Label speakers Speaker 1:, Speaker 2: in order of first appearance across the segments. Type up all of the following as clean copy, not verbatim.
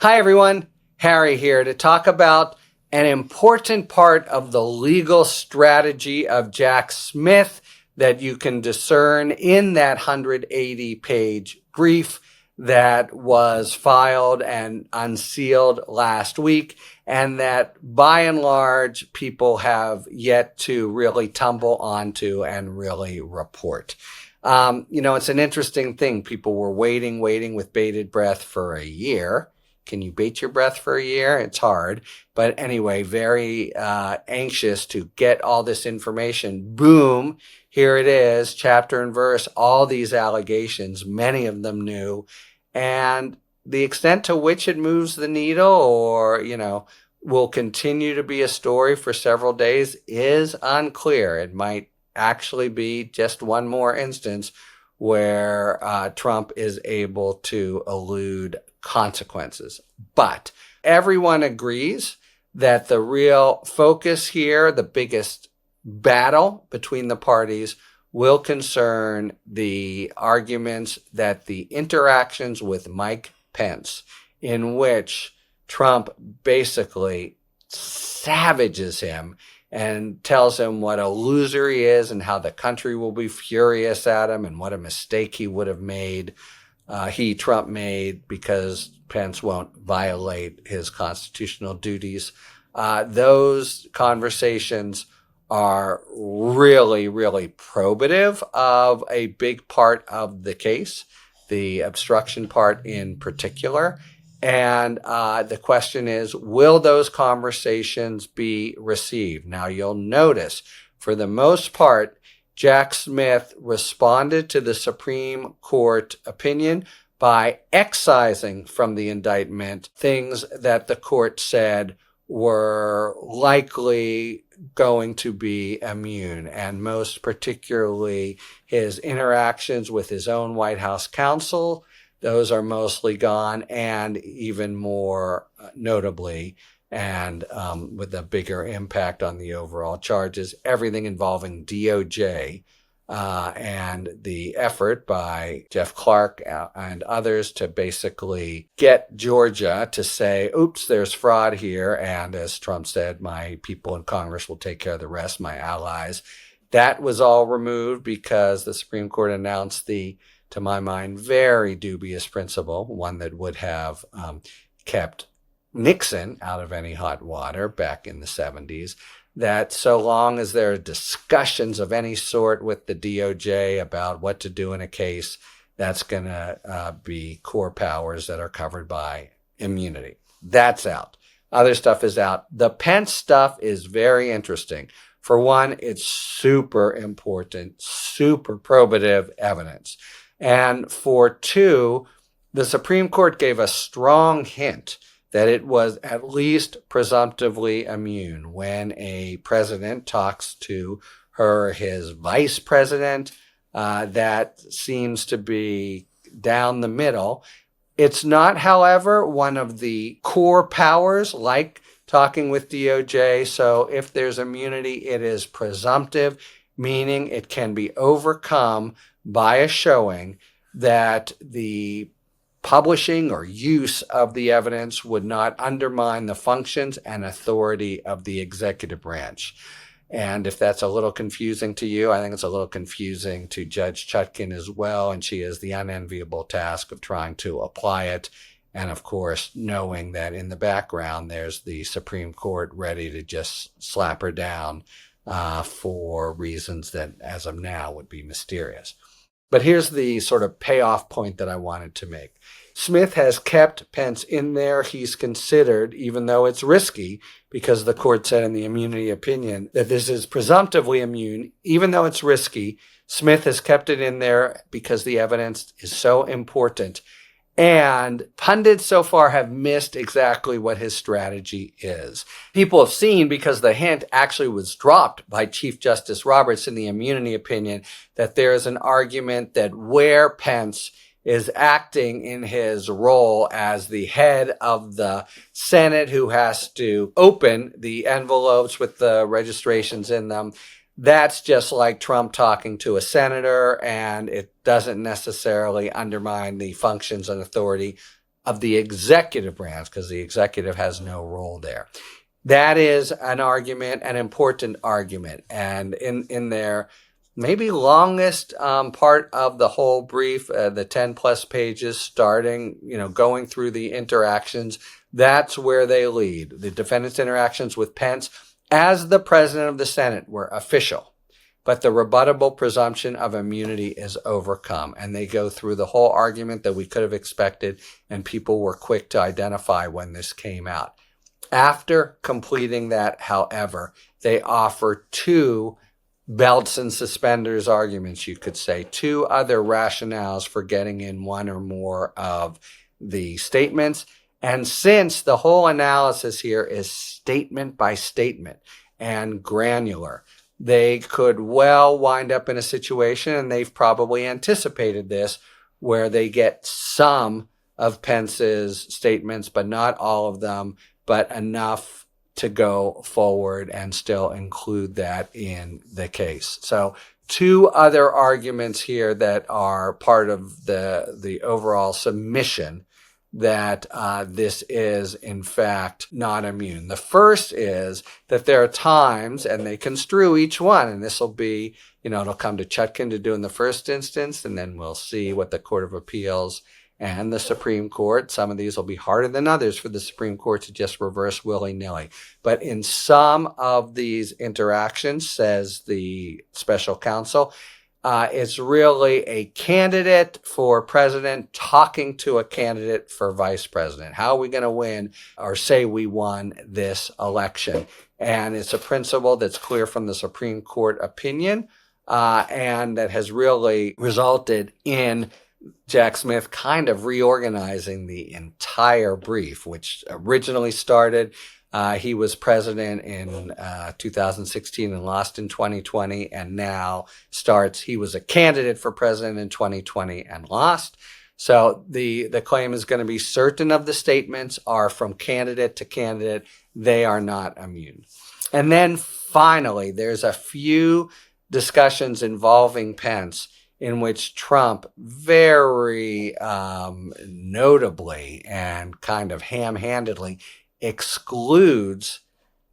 Speaker 1: Hi, everyone. Harry here to talk about an important part of the legal strategy of Jack Smith that you can discern in that 180-page brief that was filed and unsealed last week, and that by and large people have yet to really tumble onto and really report. It's an interesting thing. People were waiting with bated breath for a year. Can you bait your breath for a year? It's hard. But anyway, very anxious to get all this information. Boom, here it is, chapter and verse, all these allegations, many of them new. And the extent to which it moves the needle or, will continue to be a story for several days is unclear. It might actually be just one more instance where Trump is able to elude consequences. But everyone agrees that the real focus here, the biggest battle between the parties, will concern the arguments that the interactions with Mike Pence, in which Trump basically savages him and tells him what a loser he is and how the country will be furious at him and what a mistake he would have made, Trump made, because Pence won't violate his constitutional duties. Those conversations are really, really probative of a big part of the case, the obstruction part in particular. And the question is, will those conversations be received? Now, you'll notice, for the most part, Jack Smith responded to the Supreme Court opinion by excising from the indictment things that the court said were likely going to be immune, and most particularly his interactions with his own White House counsel. Those are mostly gone, and even more notably, and with a bigger impact on the overall charges, everything involving DOJ and the effort by Jeff Clark and others to basically get Georgia to say, oops, there's fraud here. And as Trump said, my people in Congress will take care of the rest, my allies. That was all removed because the Supreme Court announced the, to my mind, very dubious principle, one that would have kept Nixon out of any hot water back in the 70s, that so long as there are discussions of any sort with the DOJ about what to do in a case, that's going to be core powers that are covered by immunity. That's out. Other stuff is out. The Pence stuff is very interesting. For one, it's super important, super probative evidence. And for two, the Supreme Court gave a strong hint that it was at least presumptively immune when a president talks to his vice president. That seems to be down the middle. It's not, however, one of the core powers like talking with DOJ. So if there's immunity, it is presumptive, meaning it can be overcome by a showing that the publishing or use of the evidence would not undermine the functions and authority of the executive branch. And if that's a little confusing to you, I think it's a little confusing to Judge Chutkan as well. And she has the unenviable task of trying to apply it. And of course, knowing that in the background, there's the Supreme Court ready to just slap her down for reasons that, as of now, would be mysterious. But here's the sort of payoff point that I wanted to make. Smith has kept Pence in there. He's considered, even though it's risky, because the court said in the immunity opinion that this is presumptively immune, even though it's risky, Smith has kept it in there because the evidence is so important. And pundits so far have missed exactly what his strategy is. People have seen, because the hint actually was dropped by Chief Justice Roberts in the immunity opinion, that there is an argument that where Pence is acting in his role as the head of the Senate who has to open the envelopes with the registrations in them, that's just like Trump talking to a senator, and it doesn't necessarily undermine the functions and authority of the executive branch, because the executive has no role there. That is an argument, an important argument. And in their maybe longest part of the whole brief, the 10 plus pages starting, going through the interactions, that's where they lead. The defendant's interactions with Pence as the president of the Senate were official, but the rebuttable presumption of immunity is overcome. And they go through the whole argument that we could have expected, and people were quick to identify when this came out. After completing that, however, they offer two belts and suspenders arguments, you could say, two other rationales for getting in one or more of the statements. And since the whole analysis here is statement by statement and granular, they could well wind up in a situation, and they've probably anticipated this, where they get some of Pence's statements, but not all of them, but enough to go forward and still include that in the case. So two other arguments here that are part of the overall submission that this is, in fact, not immune. The first is that there are times, and they construe each one, and this will be, it'll come to Chutkan to do in the first instance, and then we'll see what the Court of Appeals and the Supreme Court. Some of these will be harder than others for the Supreme Court to just reverse willy-nilly. But in some of these interactions, says the special counsel, it's really a candidate for president talking to a candidate for vice president. How are we going to win or say we won this election? And it's a principle that's clear from the Supreme Court opinion, and that has really resulted in Jack Smith kind of reorganizing the entire brief, which originally started, he was president in 2016 and lost in 2020, and now starts, he was a candidate for president in 2020 and lost. So the claim is going to be certain of the statements are from candidate to candidate. They are not immune. And then finally, there's a few discussions involving Pence in which Trump very notably and kind of ham-handedly excludes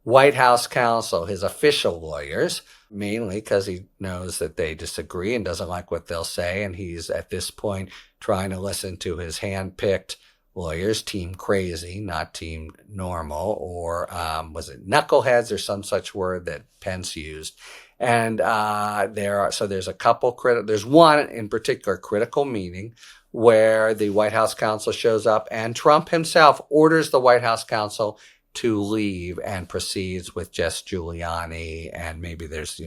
Speaker 1: White House counsel, his official lawyers, mainly because he knows that they disagree and doesn't like what they'll say. And he's at this point trying to listen to his hand-picked lawyers, Team Crazy, not Team Normal, or was it knuckleheads or some such word that Pence used. And there's a couple there's one in particular critical meeting where the White House counsel shows up and Trump himself orders the White House counsel to leave and proceeds with just Giuliani, and maybe there's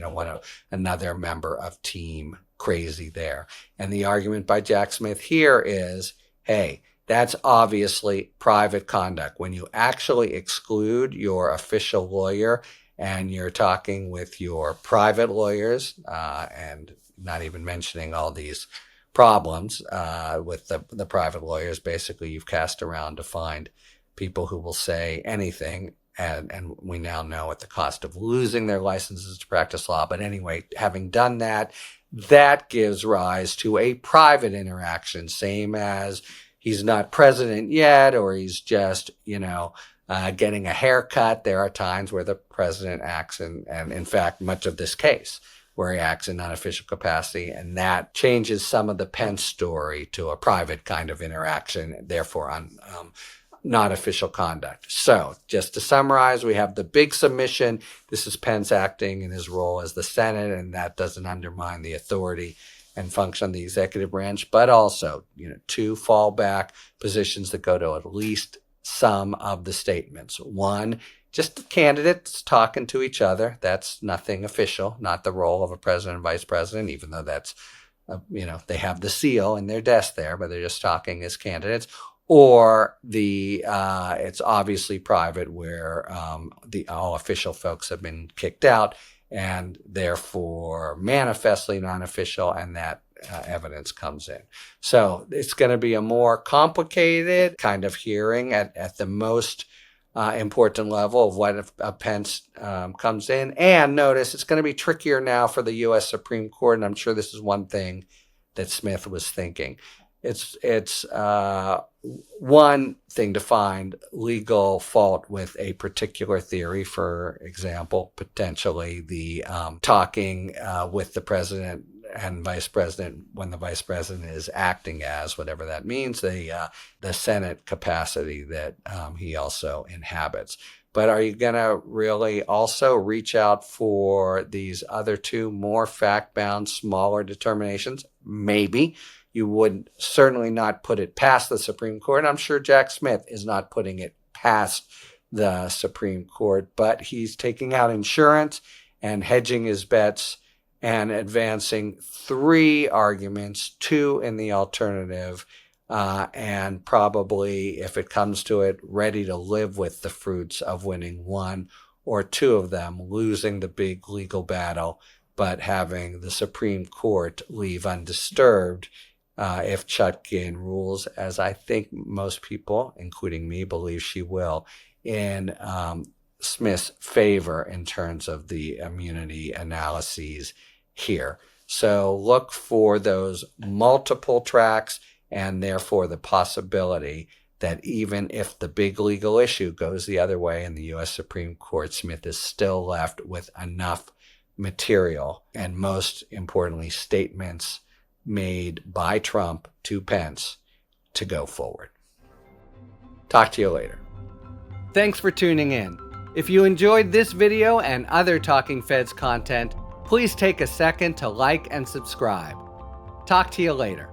Speaker 1: another member of Team Crazy there. And the argument by Jack Smith here is, hey, that's obviously private conduct. When you actually exclude your official lawyer and you're talking with your private lawyers, and not even mentioning all these problems with the private lawyers, basically you've cast around to find people who will say anything, and we now know at the cost of losing their licenses to practice law. But anyway, having done that, that gives rise to a private interaction, same as he's not president yet, or he's just, getting a haircut. There are times where the president acts, and in fact, much of this case, where he acts in non-official capacity, and that changes some of the Pence story to a private kind of interaction, therefore on not official conduct. So just to summarize, we have the big submission. This is Pence acting in his role as the Senate, and that doesn't undermine the authority and function of the executive branch, but also, two fallback positions that go to at least some of the statements. One, just the candidates talking to each other. That's nothing official, not the role of a president and vice president, even though that's, they have the seal in their desk there, but they're just talking as candidates. Or it's obviously private, where all official folks have been kicked out and therefore manifestly non-official, and that evidence comes in. So it's going to be a more complicated kind of hearing at the most important level of what if Pence comes in. And notice it's going to be trickier now for the U.S. Supreme Court, and I'm sure this is one thing that Smith was thinking. It's one thing to find legal fault with a particular theory. For example, potentially the talking with the president and vice president when the vice president is acting as whatever that means, the Senate capacity that he also inhabits. But are you going to really also reach out for these other two more fact-bound, smaller determinations? Maybe. You would certainly not put it past the Supreme Court. I'm sure Jack Smith is not putting it past the Supreme Court, but he's taking out insurance and hedging his bets and advancing three arguments, two in the alternative, and probably, if it comes to it, ready to live with the fruits of winning one or two of them, losing the big legal battle, but having the Supreme Court leave undisturbed if Chutkin rules, as I think most people, including me, believe she will, in Smith's favor in terms of the immunity analyses here. So look for those multiple tracks, and therefore the possibility that even if the big legal issue goes the other way in the U.S. Supreme Court, Smith is still left with enough material, and most importantly, statements made by Trump to Pence to go forward. Talk to you later. Thanks for tuning in. If you enjoyed this video and other Talking Feds content, please take a second to like and subscribe. Talk to you later.